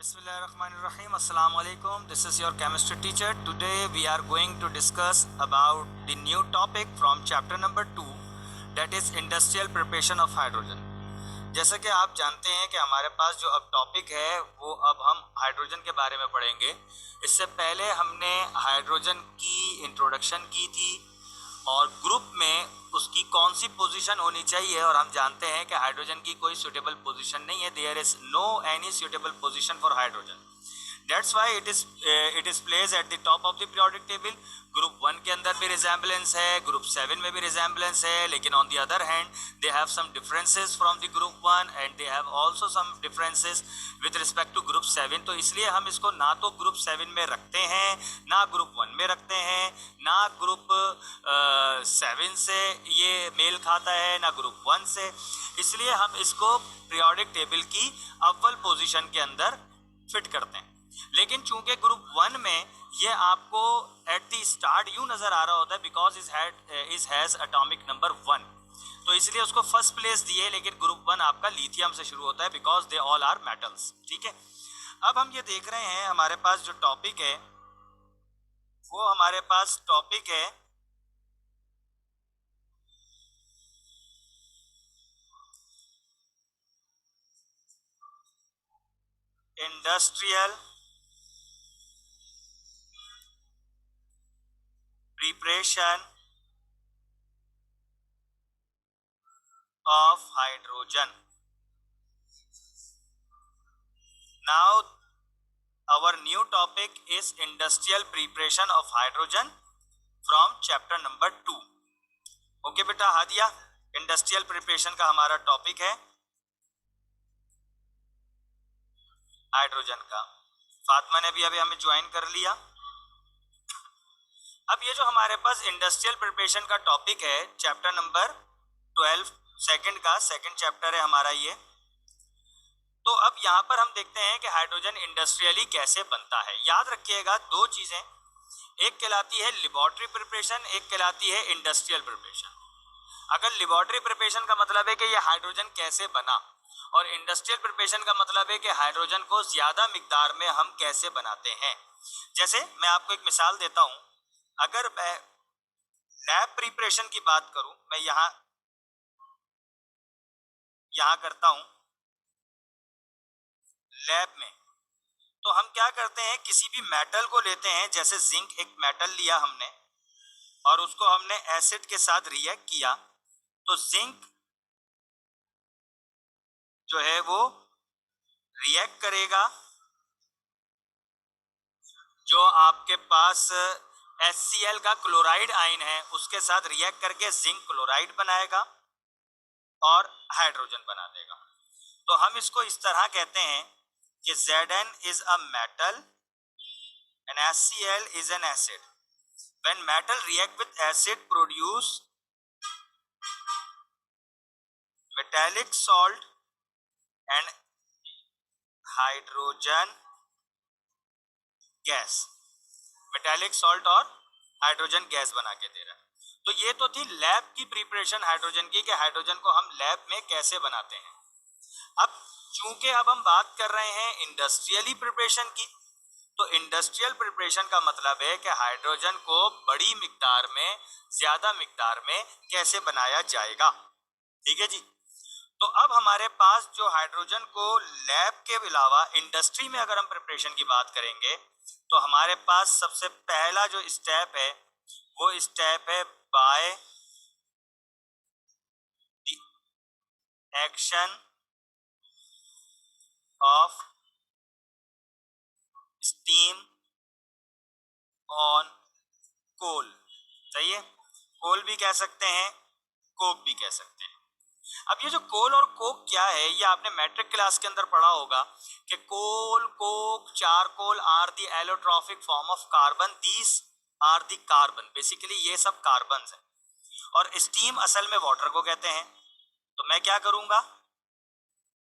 Bismillahirrahmanirrahim. Assalamu alaikum. This is your chemistry teacher. Today we are going to discuss about the new topic from chapter number 2, that is industrial preparation of hydrogen. जैसा कि आप जानते हैं कि हमारे पास जो अब टॉपिक है वो अब हम हाइड्रोजन के बारे में पढ़ेंगे। इससे पहले हमने हाइड्रोजन की इंट्रोडक्शन की थी और ग्रुप में उसकी कौन सी पोजीशन होनी चाहिए, और हम जानते हैं कि हाइड्रोजन की कोई सुटेबल पोजीशन नहीं है। There is no any suitable position for hydrogen. That's why it is place at the top of the periodic table. Group 1 के अंदर भी रिजेंबलेंस है, ग्रुप 7 में भी रिजेंबलेंस है, लेकिन on the other hand they have some differences from the group 1 and they have also some differences with respect to group 7। तो इसलिए हम इसको ना तो ग्रुप 7 में रखते हैं, ना ग्रुप 1 में रखते हैं, ना ग्रुप 7 से ये मेल खाता है, ना ग्रुप 1 से। इसलिए हम इसको पीरियोडिक टेबल की अव्वल पोजीशन के अंदर फिट करते हैं। लेकिन चूंकि ग्रुप 1 में ये आपको एट द स्टार्ट यूं नजर आ रहा होता है because is has atomic number 1, तो इसलिए उसको फर्स्ट प्लेस दिए। लेकिन ग्रुप 1 आपका लिथियम से शुरू होता है because they all are metals. ठीक है, अब हम ये देख रहे हैं हमारे पास जो टॉपिक है वो हमारे पास टॉपिक है industrial preparation of hydrogen. Now our new topic is industrial preparation of hydrogen from chapter number 2. Okay बेटा, हादिया, इंडस्ट्रियल प्रिपरेशन का हमारा टॉपिक है हाइड्रोजन का। फातिमा ने भी अभी हमें ज्वाइन कर लिया। अब ये जो हमारे पास इंडस्ट्रियल प्रिपरेशन का टॉपिक है चैप्टर नंबर 12 सेकंड का सेकंड चैप्टर है हमारा ये। तो अब यहाँ पर हम देखते हैं कि हाइड्रोजन इंडस्ट्रियली कैसे बनता है। याद रखिएगा दो चीजें, एक कहलाती है लेबोरेटरी प्रिपरेशन, एक कहलाती है इंडस्ट्रियल प्रिपरेशन। अगर लेबोरेटरी प्रिपरेशन का मतलब है कि ये हाइड्रोजन कैसे बना, और इंडस्ट्रियल प्रिपरेशन का मतलब है कि हाइड्रोजन को ज्यादा मिकदार में हम कैसे बनाते हैं। जैसे मैं आपको एक मिसाल देता हूं, अगर मैं लैब प्रिपरेशन की बात करूं, मैं यहां करता हूं लैब में, तो हम क्या करते हैं, किसी भी मेटल को लेते हैं, जैसे जिंक एक मेटल लिया हमने और उसको हमने एसिड के साथ रिएक्ट किया, तो जिंक जो है वो रिएक्ट करेगा, जो आपके पास HCl का क्लोराइड आयन है उसके साथ रिएक्ट करके जिंक क्लोराइड बनाएगा और हाइड्रोजन बना देगा। तो हम इसको इस तरह कहते हैं कि Zn is a metal and HCl is an acid. When metal react with acid produce metallic salt and hydrogen gas, metallic salt और हाइड्रोजन गैस बना के दे रहा है। तो ये तो थी लैब की प्रिपरेशन हाइड्रोजन की, कि हाइड्रोजन को हम लैब में कैसे बनाते हैं। अब चूंकि अब हम बात कर रहे हैं इंडस्ट्रियली प्रिपरेशन की, तो इंडस्ट्रियल प्रिपरेशन का मतलब है कि हाइड्रोजन को बड़ी मिकदार में, ज्यादा मिकदार में कैसे बनाया जाएगा। ठीक है जी। तो अब हमारे पास जो हाइड्रोजन को लैब के अलावा इंडस्ट्री में अगर हम प्रिपरेशन की बात करेंगे, तो हमारे पास सबसे पहला जो स्टेप है वो स्टेप है by the action of steam on coal. सही है, कोल भी कह सकते हैं, कोक भी कह सकते हैं। अब ये जो कोल और कोक क्या है, ये आपने मैट्रिक क्लास के अंदर पढ़ा होगा कि coal, coke, charcoal are the allotropic form of carbon, these are the carbon. Basically ये सब कार्बन है, और स्टीम असल में वाटर को कहते हैं। तो मैं क्या करूंगा,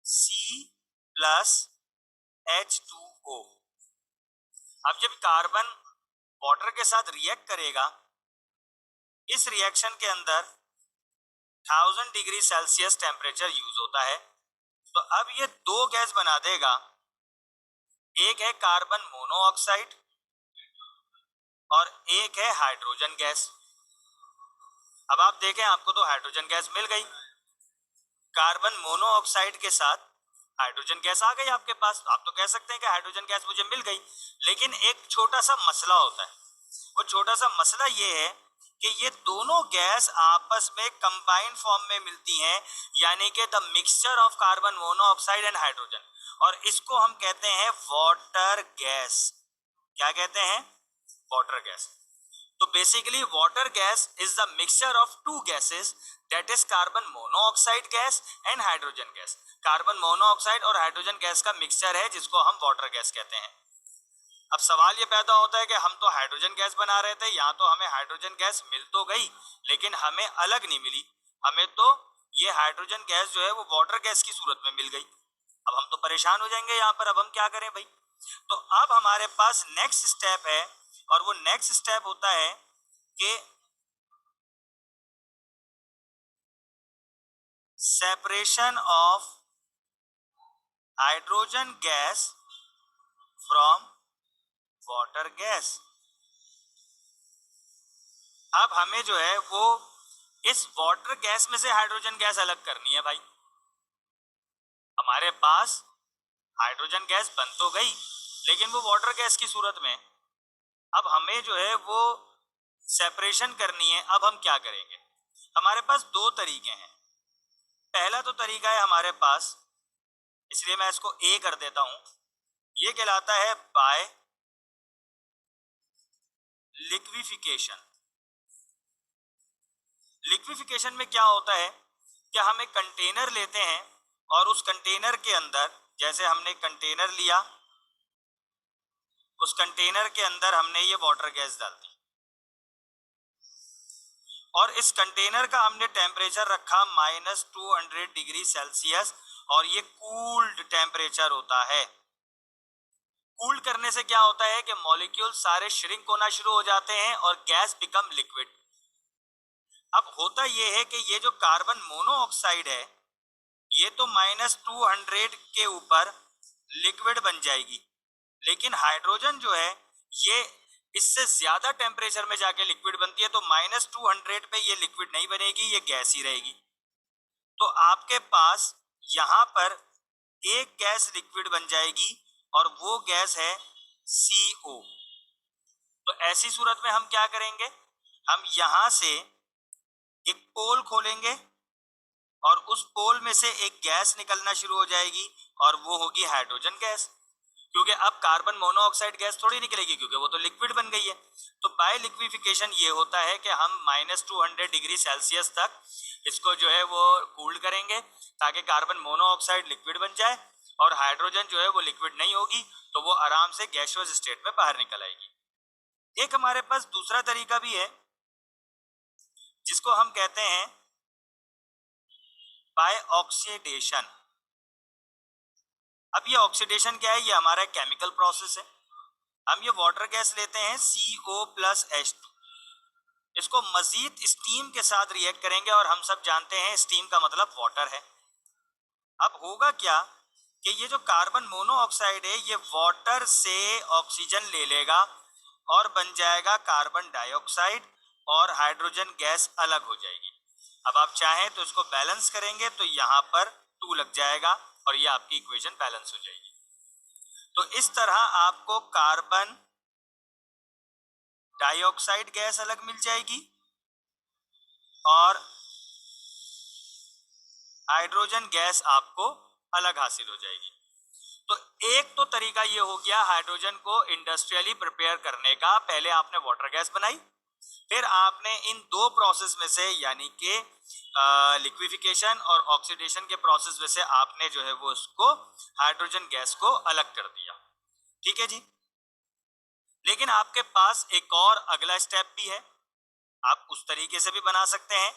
C+H2O। अब जब कार्बन वाटर के साथ रिएक्ट करेगा, इस रिएक्शन के अंदर 1000 डिग्री सेल्सियस टेम्परेचर यूज होता है। तो अब ये दो गैस बना देगा, एक है कार्बन मोनोऑक्साइड और एक है हाइड्रोजन गैस। अब आप देखें, आपको तो हाइड्रोजन गैस मिल गई, कार्बन मोनोऑक्साइड के साथ हाइड्रोजन गैस आ गई आपके पास। आप तो कह सकते हैं कि हाइड्रोजन गैस मुझे मिल गई, लेकिन एक छोटा सा मसला होता है। वो छोटा सा मसला ये है कि ये दोनों गैस आपस में कंबाइंड फॉर्म में मिलती हैं, यानी कि the mixture of carbon monoxide and hydrogen, और इसको हम कहते हैं वाटर गैस। क्या कहते हैं? Water gas. तो basically water gas is the mixture of two gases, that is carbon monoxide gas and hydrogen gas. Carbon monoxide और हाइड्रोजन गैस का मिक्सचर है जिसको हम वाटर गैस कहते हैं। अब सवाल ये पैदा होता है कि हम तो हाइड्रोजन गैस बना रहे थे, यहाँ तो हमें हाइड्रोजन गैस मिल तो गई लेकिन हमें अलग नहीं मिली, हमें तो ये हाइड्रोजन गैस जो है वो वाटर गैस की सूरत में मिल गई। अब हम तो परेशान हो जाएंगे यहाँ पर, अब हम क्या करें भाई? तो अब हमारे पास नेक्स्ट स्टेप है, और वो नेक्स्ट स्टेप होता है कि separation of hydrogen gas from water gas. अब हमें जो है वो इस वाटर गैस में से हाइड्रोजन गैस अलग करनी है भाई। हमारे पास हाइड्रोजन गैस बन तो गई लेकिन वो वाटर गैस की सूरत में। अब हमें जो है वो सेपरेशन करनी है। अब हम क्या करेंगे? हमारे पास दो तरीके हैं। पहला तो तरीका है हमारे पास, इसलिए मैं इसको ए कर देता हूं, ये कहलाता है बाय लिक्विफिकेशन। लिक्विफिकेशन में क्या होता है कि हम एक कंटेनर लेते हैं और उस कंटेनर के अंदर, जैसे हमने कंटेनर लिया, उस कंटेनर के अंदर हमने ये वाटर गैस डाल दी और इस कंटेनर का हमने टेम्परेचर रखा -200 डिग्री सेल्सियस, और ये कूल्ड टेम्परेचर होता है। कूल्ड करने से क्या होता है कि मॉलिक्यूल सारे श्रिंक होना शुरू हो जाते हैं और गैस बिकम लिक्विड। अब होता यह है कि ये जो कार्बन मोनोऑक्साइड है ये तो -200 के ऊपर लिक्विड बन जाएगी, लेकिन हाइड्रोजन जो है ये इससे ज्यादा टेम्परेचर में जाके लिक्विड बनती है, तो -200 पे ये लिक्विड नहीं बनेगी, ये गैस ही रहेगी। तो आपके पास यहाँ पर एक गैस लिक्विड बन जाएगी और वो गैस है CO। तो ऐसी सूरत में हम क्या करेंगे? हम यहां से एक पोल खोलेंगे और उस पोल में से एक गैस निकलना शुरू हो जाएगी और वो होगी हाइड्रोजन गैस, क्योंकि अब कार्बन मोनोऑक्साइड गैस थोड़ी निकलेगी क्योंकि वो तो लिक्विड बन गई है। तो बाय लिक्विफिकेशन ये होता है कि हम -200 डिग्री सेल्सियस तक इसको जो है वो कूल्ड करेंगे ताकि कार्बन मोनोऑक्साइड लिक्विड बन जाए और हाइड्रोजन जो है वो लिक्विड नहीं होगी, तो वो आराम से गैसियस स्टेट में बाहर निकल आएगी। एक हमारे पास दूसरा तरीका भी है जिसको हम कहते हैं बाय ऑक्सीडेशन। अब ये ऑक्सीडेशन क्या है? ये हमारा केमिकल प्रोसेस है। हम ये वाटर गैस लेते हैं CO+H2, इसको मजीद स्टीम के साथ रिएक्ट करेंगे और हम सब जानते हैं स्टीम का मतलब वाटर है। अब होगा क्या कि ये जो कार्बन मोनोऑक्साइड है ये वाटर से ऑक्सीजन ले लेगा और बन जाएगा कार्बन डाइऑक्साइड और हाइड्रोजन गैस अलग हो जाएगी। अब आप चाहें तो इसको बैलेंस करेंगे तो यहाँ पर 2 लग जाएगा और ये आपकी इक्वेशन बैलेंस हो जाएगी। तो इस तरह आपको कार्बन डाइऑक्साइड गैस अलग मिल जाएगी और हाइड्रोजन गैस आपको अलग हासिल हो जाएगी। तो एक तो तरीका ये हो गया हाइड्रोजन को इंडस्ट्रियली प्रिपेयर करने का। पहले आपने वाटर गैस बनाई, फिर आपने इन दो प्रोसेस में से यानी कि लिक्विफिकेशन और ऑक्सीडेशन के प्रोसेस में से आपने जो है वो उसको हाइड्रोजन गैस को अलग कर दिया। ठीक है जी। लेकिन आपके पास एक और अगला स्टेप भी है, आप उस तरीके से भी बना सकते हैं,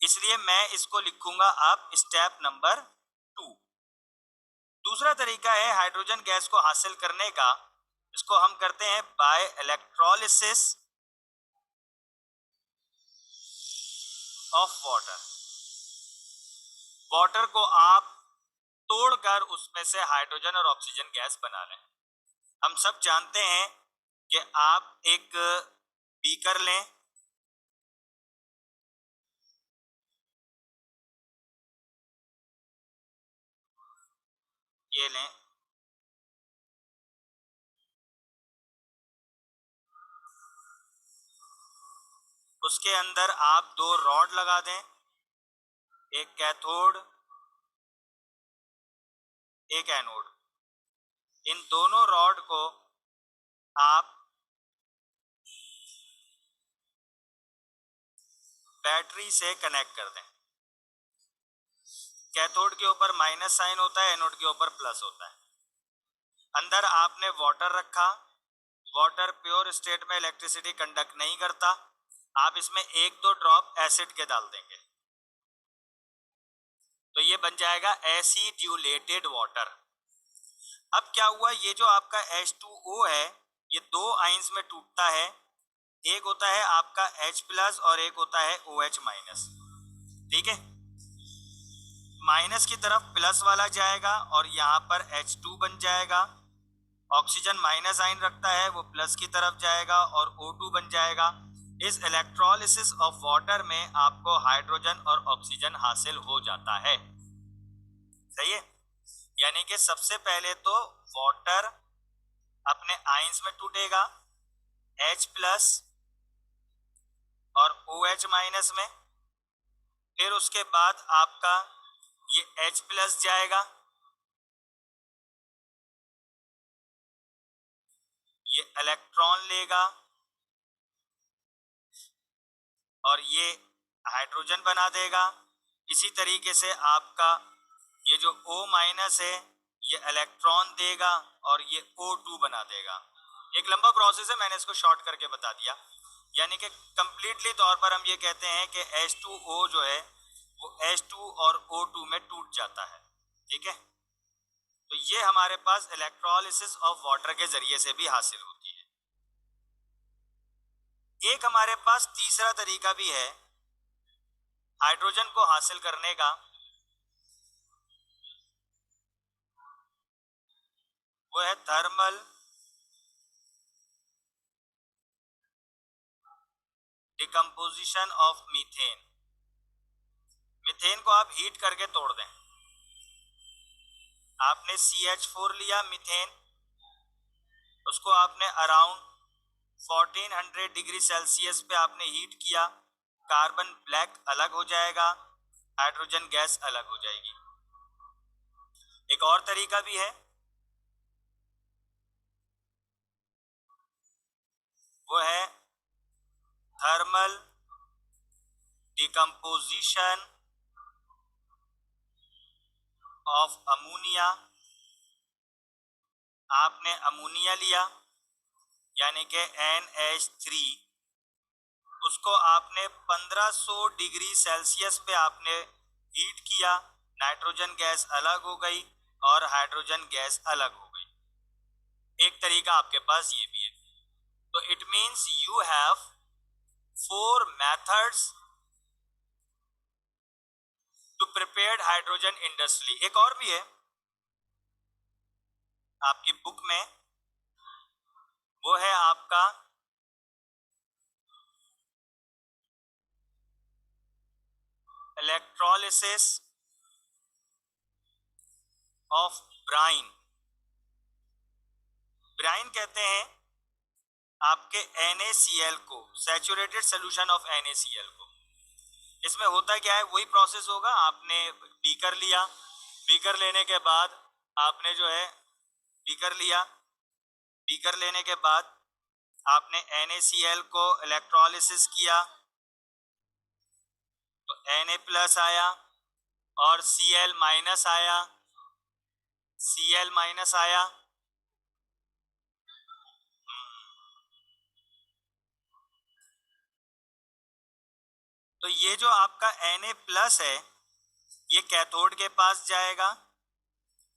इसलिए मैं इसको लिखूंगा अब स्टेप नंबर 2। दूसरा तरीका है हाइड्रोजन गैस को हासिल करने का, इसको हम करते हैं by electrolysis of water. Water को आप तोड़कर उसमें से हाइड्रोजन और ऑक्सीजन गैस बना लें। हम सब जानते हैं कि आप एक बीकर लें, ये लें, उसके अंदर आप दो रॉड लगा दें, एक कैथोड एक एनोड। इन दोनों रॉड को आप बैटरी से कनेक्ट कर दें। कैथोड के ऊपर माइनस साइन होता है, एनोड के ऊपर प्लस होता है। अंदर आपने वाटर रखा, वाटर प्योर स्टेट में इलेक्ट्रिसिटी कंडक्ट नहीं करता, आप इसमें एक दो ड्रॉप एसिड के डाल देंगे तो ये बन जाएगा एसिड्यूलेटेड वाटर। अब क्या हुआ, ये जो आपका H2O है ये दो आइंस में टूटता है, एक होता है आपका H प्लस और एक होता है OH माइनस। ठीक है, माइनस की तरफ प्लस वाला जाएगा और यहाँ पर H2 बन जाएगा। ऑक्सीजन माइनस आइन रखता है, वो प्लस की तरफ जाएगा और O2 बन जाएगा। इस इलेक्ट्रोलिसिस ऑफ वाटर में आपको हाइड्रोजन और ऑक्सीजन हासिल हो जाता है। सही है, यानी कि सबसे पहले तो वाटर अपने आइंस में टूटेगा, H प्लस और OH माइनस में, फिर उसके बाद आपका ये H प्लस जाएगा, ये इलेक्ट्रॉन लेगा और ये हाइड्रोजन बना देगा। इसी तरीके से आपका ये जो O माइनस है ये इलेक्ट्रॉन देगा और ये O2 बना देगा। एक लंबा प्रोसेस है, मैंने इसको शॉर्ट करके बता दिया। यानी कि कंप्लीटली तौर पर हम ये कहते हैं कि H2O जो है वो H2 और O2 में टूट जाता है। ठीक है, तो ये हमारे पास इलेक्ट्रोलिसिस ऑफ वाटर के जरिए से भी हासिल होती है। एक हमारे पास तीसरा तरीका भी है हाइड्रोजन को हासिल करने का, वो है thermal decomposition of methane. Methane को आप हीट करके तोड़ दें। आपने CH4 लिया मीथेन, उसको आपने अराउंड 1400 डिग्री सेल्सियस पे आपने हीट किया, कार्बन ब्लैक अलग हो जाएगा, हाइड्रोजन गैस अलग हो जाएगी। एक और तरीका भी है, वो है थर्मल डिकम्पोजिशन ऑफ अमोनिया। आपने अमोनिया लिया यानी कि NH3, उसको आपने 1500 डिग्री सेल्सियस पे आपने हीट किया, नाइट्रोजन गैस अलग हो गई और हाइड्रोजन गैस अलग हो गई। एक तरीका आपके पास ये भी है। तो it means you have 4 methods to prepare hydrogen industry. एक और भी है आपकी बुक में, वो है आपका इलेक्ट्रोलिसिस ऑफ ब्राइन। ब्राइन कहते हैं आपके NaCl को, सैचुरेटेड सोल्यूशन ऑफ NaCl को। इसमें होता क्या है, वही प्रोसेस होगा। आपने बीकर लिया, बीकर लेने के बाद आपने जो है बीकर लिया, बीकर लेने के बाद आपने NaCl को इलेक्ट्रोलिसिस किया तो Na प्लस आया और Cl माइनस आया, Cl माइनस आया। तो ये जो आपका Na प्लस है ये कैथोड के पास जाएगा,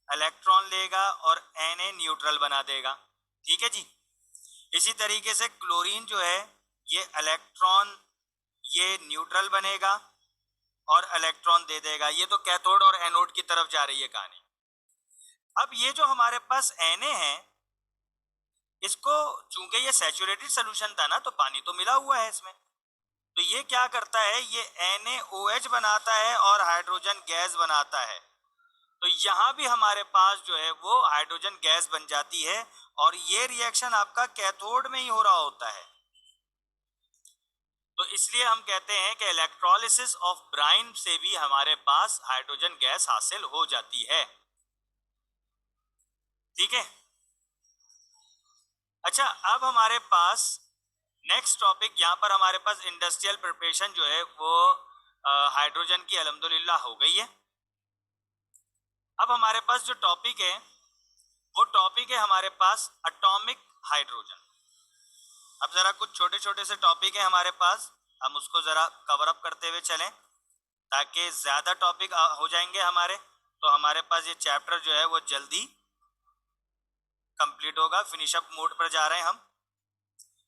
इलेक्ट्रॉन लेगा और Na न्यूट्रल बना देगा। ठीक है जी। इसी तरीके से क्लोरीन जो है ये इलेक्ट्रॉन, ये न्यूट्रल बनेगा और इलेक्ट्रॉन दे देगा। ये तो कैथोड और एनोड की तरफ जा रही है कहानी। अब ये जो हमारे पास Na है इसको चूंकि ये सैचुरेटेड सोल्यूशन था ना, तो पानी तो मिला हुआ है इसमें, तो ये क्या करता है, ये NaOH बनाता है और हाइड्रोजन गैस बनाता है। तो यहाँ भी हमारे पास जो है वो हाइड्रोजन गैस बन जाती है, और ये रिएक्शन आपका कैथोड में ही हो रहा होता है। तो इसलिए हम कहते हैं कि इलेक्ट्रोलिसिस ऑफ ब्राइन से भी हमारे पास हाइड्रोजन गैस हासिल हो जाती है। ठीक है। अच्छा, अब हमारे पास नेक्स्ट टॉपिक, यहाँ पर हमारे पास इंडस्ट्रियल प्रिपरेशन जो है वो हाइड्रोजन की अल्हम्दुलिल्लाह हो गई है। अब हमारे पास जो टॉपिक है वो टॉपिक है हमारे पास एटॉमिक हाइड्रोजन। अब जरा कुछ छोटे छोटे से टॉपिक है हमारे पास, हम उसको जरा कवर अप करते हुए चलें ताकि ज्यादा टॉपिक हो जाएंगे हमारे, तो हमारे पास ये चैप्टर जो है वो जल्दी कंप्लीट होगा। फिनिश अप मोड पर जा रहे हैं हम।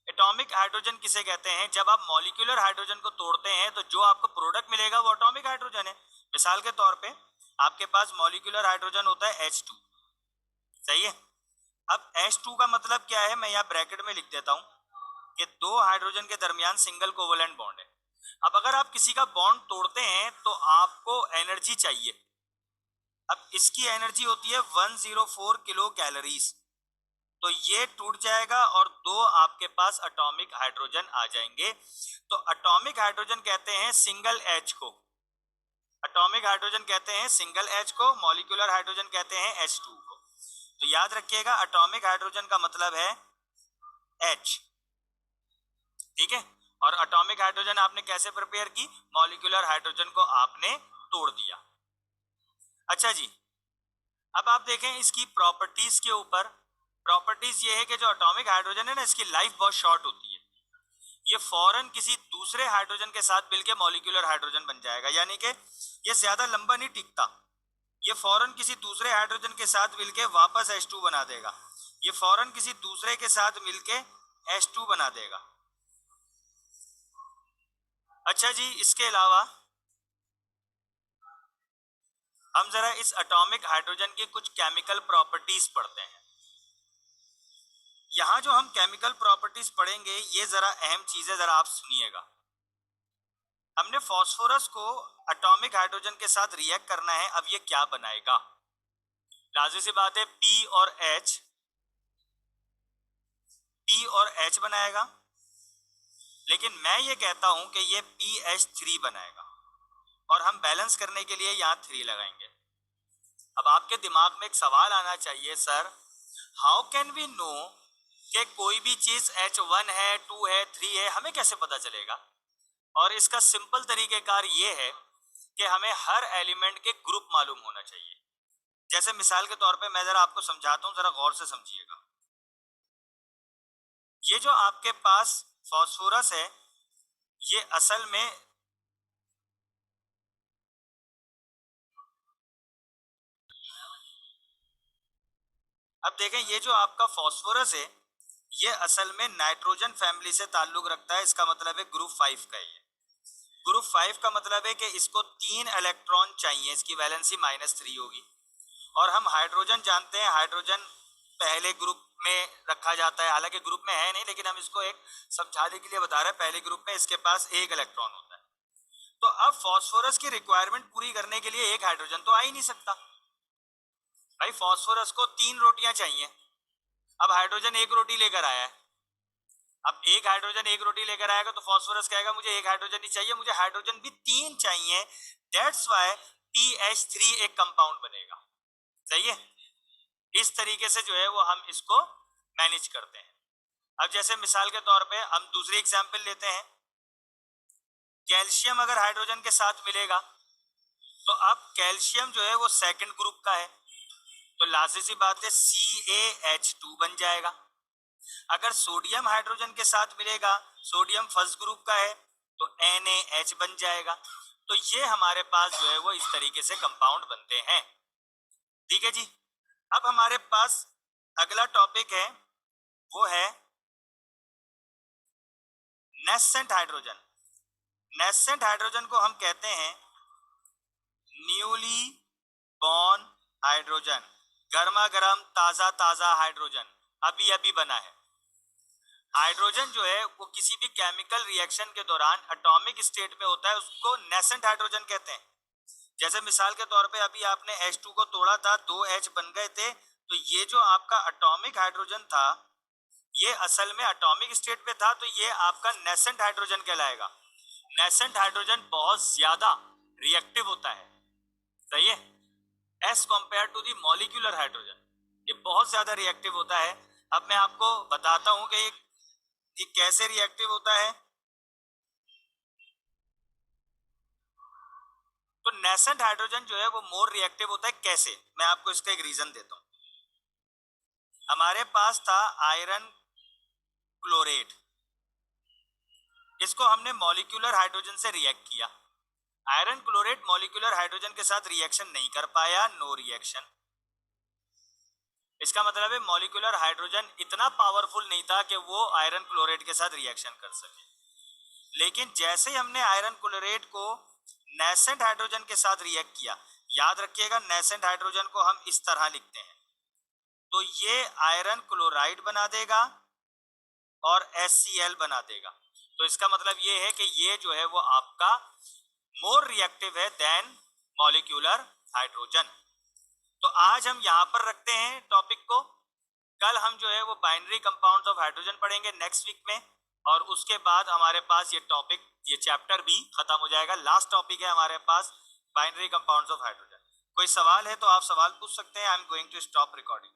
एटॉमिक हाइड्रोजन किसे कहते हैं? जब आप मॉलिक्यूलर हाइड्रोजन को तोड़ते हैं तो जो आपको प्रोडक्ट मिलेगा वो एटॉमिक हाइड्रोजन है। मिसाल के तौर पे आपके पास मॉलिक्यूलर हाइड्रोजन होता है H2, सही है। अब H2 का मतलब क्या है, मैं यहाँ ब्रैकेट में लिख देता हूं कि दो हाइड्रोजन के दरमियान सिंगल कोवेलेंट बॉन्ड है। अब अगर आप किसी का बॉन्ड तोड़ते हैं तो आपको एनर्जी चाहिए। अब इसकी एनर्जी होती है 104 किलो कैलोरीज, तो ये टूट जाएगा और दो आपके पास एटॉमिक हाइड्रोजन आ जाएंगे। तो एटॉमिक हाइड्रोजन कहते हैं सिंगल एच को, एटॉमिक हाइड्रोजन कहते हैं सिंगल एच को, मॉलिक्यूलर हाइड्रोजन कहते हैं H2 को। तो याद रखिएगा एटॉमिक हाइड्रोजन का मतलब है H, ठीक है। और एटॉमिक हाइड्रोजन आपने कैसे प्रिपेयर की? मॉलिक्यूलर हाइड्रोजन को आपने तोड़ दिया। अच्छा जी, अब आप देखें इसकी प्रॉपर्टीज के ऊपर। प्रॉपर्टीज ये है कि जो एटॉमिक हाइड्रोजन है ना, इसकी लाइफ बहुत शॉर्ट होती है। ये फौरन किसी दूसरे हाइड्रोजन के साथ मिलकर मॉलिक्यूलर हाइड्रोजन बन जाएगा, यानी कि ये ज्यादा लंबा नहीं टिकता। ये फौरन किसी दूसरे हाइड्रोजन के साथ मिलके वापस H2 बना देगा, ये फौरन किसी दूसरे के साथ मिलके H2 बना देगा। अच्छा जी, इसके अलावा हम जरा इस एटॉमिक हाइड्रोजन की कुछ केमिकल प्रॉपर्टीज पढ़ते हैं। यहां जो हम केमिकल प्रॉपर्टीज पढ़ेंगे ये जरा अहम चीजें, जरा आप सुनिएगा। हमने फास्फोरस को एटॉमिक हाइड्रोजन के साथ रिएक्ट करना है, अब ये क्या बनाएगा? लाजिम सी बात है, P और H बनाएगा, लेकिन मैं ये कहता हूं कि ये PH3 बनाएगा, और हम बैलेंस करने के लिए यहां 3 लगाएंगे। अब आपके दिमाग में एक सवाल आना चाहिए, sir how can we know कि कोई भी चीज H1 है, 2 है, 3 है, हमें कैसे पता चलेगा? और इसका सिंपल तरीकेकार ये है कि हमें हर एलिमेंट के ग्रुप मालूम होना चाहिए। जैसे मिसाल के तौर पे मैं जरा आपको समझाता हूं, जरा गौर से समझिएगा। ये जो आपके पास फास्फोरस है, ये असल में अब देखें, ये जो आपका फास्फोरस है ये असल में नाइट्रोजन फैमिली से ताल्लुक रखता है। इसका मतलब है ग्रुप 5 का। ये ग्रुप 5 का मतलब है कि इसको 3 इलेक्ट्रॉन चाहिए, इसकी वैलेंसी -3 होगी। और हम हाइड्रोजन जानते हैं, हाइड्रोजन पहले ग्रुप में रखा जाता है, हालांकि ग्रुप में है नहीं, लेकिन हम इसको एक समझाने के लिए बता रहे हैं। पहले ग्रुप में इसके पास 1 इलेक्ट्रॉन होता है। तो अब फास्फोरस की रिक्वायरमेंट पूरी करने के लिए 1 हाइड्रोजन तो आ ही नहीं सकता भाई। फास्फोरस को 3 रोटियां चाहिए। अब हाइड्रोजन 1 रोटी लेकर आया है। अब 1 हाइड्रोजन 1 रोटी लेकर आएगा तो फास्फोरस कहेगा मुझे 1 हाइड्रोजन ही चाहिए, मुझे हाइड्रोजन भी 3 चाहिए। दैट्स व्हाई PH3 एक कंपाउंड बनेगा, सही है। इस तरीके से जो है वो हम इसको मैनेज करते हैं। अब जैसे मिसाल के तौर पे हम दूसरी एग्जांपल लेते हैं। कैल्शियम अगर हाइड्रोजन के साथ मिलेगा तो अब कैल्शियम जो है वो सेकंड ग्रुप का है, तो लाजिम सी बात है CaH2 बन जाएगा। अगर सोडियम हाइड्रोजन के साथ मिलेगा, सोडियम फर्स्ट ग्रुप का है, तो NaH बन जाएगा। तो ये हमारे पास जो है वो इस तरीके से कंपाउंड बनते हैं। ठीक है जी। अब हमारे पास अगला टॉपिक है, वो है नेसेंट हाइड्रोजन। नेसेंट हाइड्रोजन को हम कहते हैं न्यूली बॉर्न हाइड्रोजन, गर्मा गर्म ताजा ताजा हाइड्रोजन, अभी अभी बना है। हाइड्रोजन जो है वो किसी भी केमिकल रिएक्शन के दौरान एटॉमिक स्टेट में होता है, उसको नेसेंट हाइड्रोजन कहते हैं। जैसे मिसाल के तौर पे अभी आपने H2 को तोड़ा था, 2 H बन गए थे, तो ये जो आपका एटॉमिक हाइड्रोजन था ये असल में एटॉमिक स्टेट पे था, तो ये आपका नेसेंट हाइड्रोजन कहलाएगा। नेसेंट हाइड्रोजन बहुत ज्यादा रिएक्टिव होता है, सही है, as compare to the molecular hydrogen, ये बहुत ज्यादा रिएक्टिव होता है। अब मैं आपको बताता हूं कि ये कैसे रिएक्टिव होता है। तो नेसेंट हाइड्रोजन जो है वो मोर रिएक्टिव होता है, कैसे, मैं आपको इसका एक रीजन देता हूं। हमारे पास था आयरन क्लोरेट, इसको हमने मॉलिक्यूलर हाइड्रोजन से रिएक्ट किया। आयरन क्लोरेट मॉलिक्यूलर हाइड्रोजन के साथ रिएक्शन नहीं कर पाया, नो रिएक्शन। इसका मतलब है मॉलिक्यूलर हाइड्रोजन इतना पावरफुल नहीं था कि वो आयरन क्लोरेट के साथ रिएक्शन कर सके। लेकिन जैसे ही हमने आयरन क्लोरेट को नेसेंट हाइड्रोजन के साथ रिएक्ट किया, याद रखिएगा नेसेंट हाइड्रोजन को हम इस तरह लिखते हैं, तो ये आयरन क्लोराइड बना देगा और HCl बना देगा। तो इसका मतलब ये है कि ये जो है वो आपका मोर रिएक्टिव है देन मॉलिक्यूलर हाइड्रोजन। तो आज हम यहां पर रखते हैं टॉपिक को, कल हम जो है वो बाइनरी कंपाउंड्स ऑफ हाइड्रोजन पढ़ेंगे नेक्स्ट वीक में, और उसके बाद हमारे पास ये टॉपिक, ये चैप्टर भी खत्म हो जाएगा। लास्ट टॉपिक है हमारे पास बाइनरी कंपाउंड्स ऑफ हाइड्रोजन। कोई सवाल है तो आप सवाल पूछ सकते हैं। I am going to stop recording.